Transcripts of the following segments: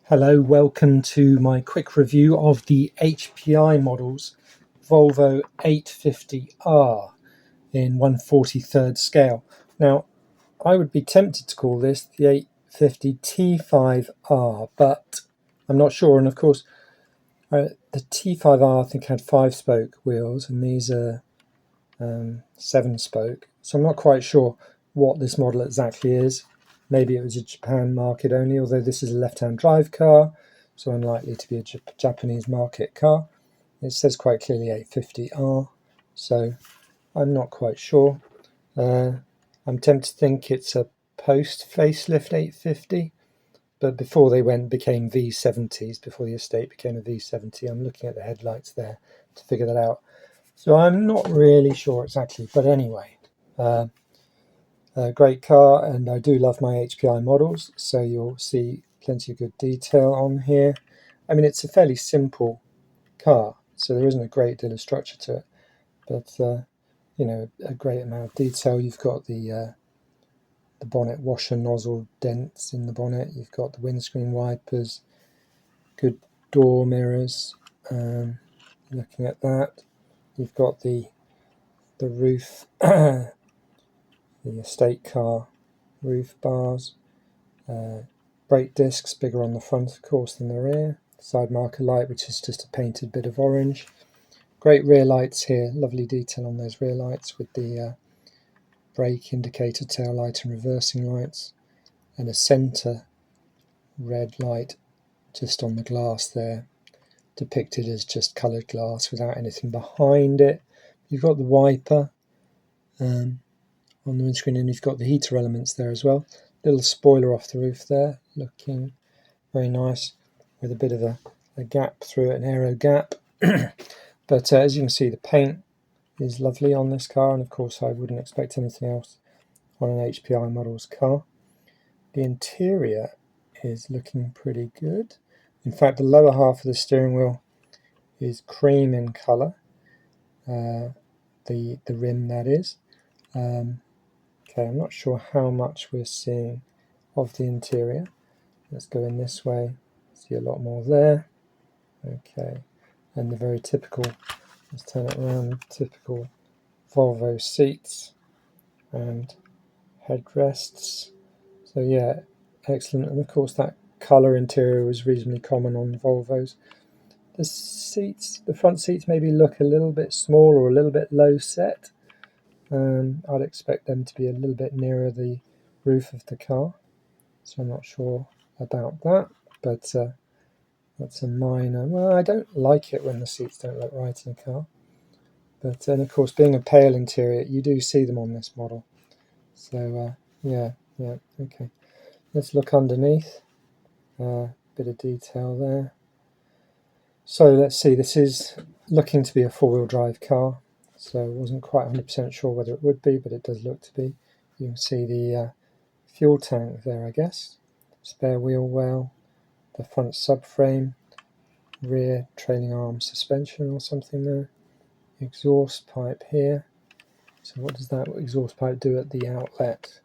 Hello, welcome to my quick review of the HPI Models Volvo 850R in 1/43 scale. Now, I would be tempted to call this the 850 T5R, but I'm not sure. And of course, the T5R I think had 5-spoke wheels, and these are 7-spoke. So I'm not quite sure what this model exactly is. Maybe it was a Japan market only, although this is a left-hand drive car, so unlikely to be a Japanese market car. It says quite clearly 850R, so I'm not quite sure. I'm tempted to think it's a post-facelift 850, but before they became V70s, before the estate became a V70, I'm looking at the headlights there to figure that out. So I'm not really sure exactly, but anyway, a great car, and I do love my HPI models, so you'll see plenty of good detail on here. I mean, it's a fairly simple car, so there isn't a great deal of structure to it, but you know, a great amount of detail. You've got the bonnet washer nozzle dents in the bonnet. You've got the windscreen wipers, good door mirrors. Looking at that, you've got the roof, the estate car roof bars, brake discs, bigger on the front of course than the rear, side marker light which is just a painted bit of orange, great rear lights here, lovely detail on those rear lights with the brake indicator, tail light and reversing lights, and a centre red light just on the glass there, depicted as just coloured glass without anything behind it. You've got the wiper on the windscreen, and you've got the heater elements there as well. Little spoiler off the roof there, looking very nice with a bit of a gap through it, an aero gap. But as you can see, the paint is lovely on this car, and of course I wouldn't expect anything else on an HPI Models car. The interior is looking pretty good. In fact, the lower half of the steering wheel is cream in colour, the rim that is. Okay, I'm not sure how much we're seeing of the interior. Let's go in this way, see a lot more there. Okay, and the very typical, let's turn it around, typical Volvo seats and headrests. So yeah, excellent. And of course that colour interior was reasonably common on Volvos. The seats, the front seats maybe look a little bit small or a little bit low set. I'd expect them to be a little bit nearer the roof of the car, so I'm not sure about that, but that's a minor. Well, I don't like it when the seats don't look right in a car, but then of course being a pale interior you do see them on this model, so yeah, okay. Let's look underneath, bit of detail there. So let's see, this is looking to be a four-wheel drive car, so I wasn't quite 100% sure whether it would be, but it does look to be. You can see the fuel tank there, I guess, spare wheel well, the front subframe, rear trailing arm suspension or something there, exhaust pipe here. So what does that exhaust pipe do at the outlet?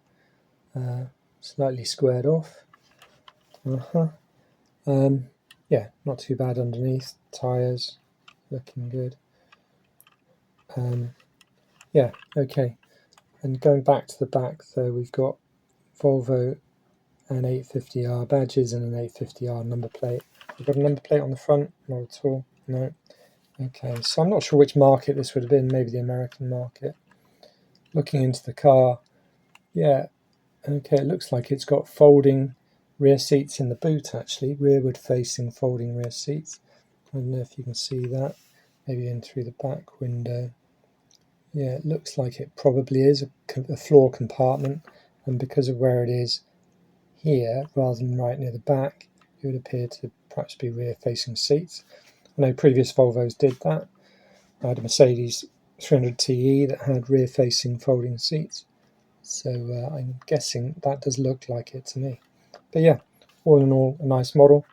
Slightly squared off. Yeah, not too bad underneath. Tyres looking good. Yeah, okay. And going back to the back, so we've got Volvo and 850R badges and an 850R number plate. We've got a number plate on the front, not at all, no. Okay, so I'm not sure which market this would have been, maybe the American market. Looking into the car, yeah, okay, it looks like it's got folding rear seats in the boot actually, rearward facing folding rear seats. I don't know if you can see that, maybe in through the back window. Yeah, it looks like it probably is a floor compartment, and because of where it is here rather than right near the back, it would appear to perhaps be rear-facing seats. I know previous Volvos did that. I had a Mercedes 300TE that had rear-facing folding seats, so I'm guessing that does look like it to me. But yeah, all in all, a nice model.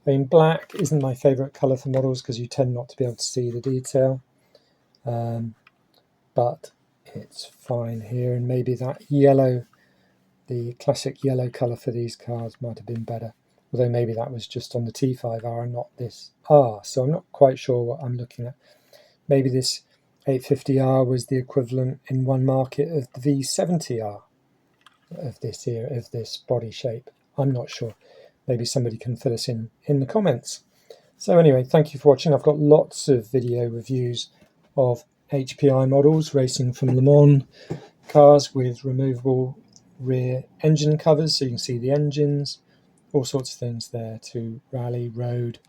I mean, black isn't my favourite colour for models because you tend not to be able to see the detail, but it's fine here, and maybe that yellow, the classic yellow colour for these cars might have been better. although maybe that was just on the T5R and not this R. So I'm not quite sure what I'm looking at. Maybe this 850R was the equivalent in one market of the V70R of this body shape. I'm not sure. Maybe somebody can fill us in the comments. So anyway, thank you for watching. I've got lots of video reviews of HPI models racing from Le Mans cars with removable rear engine covers, so you can see the engines, all sorts of things there, to rally, road.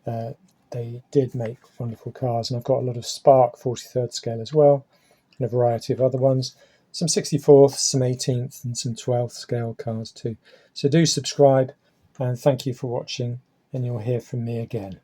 They did make wonderful cars, and I've got a lot of Spark 43rd scale as well, and a variety of other ones, some 64th, some 18th, and some 12th scale cars too. So do subscribe, and thank you for watching, and you'll hear from me again.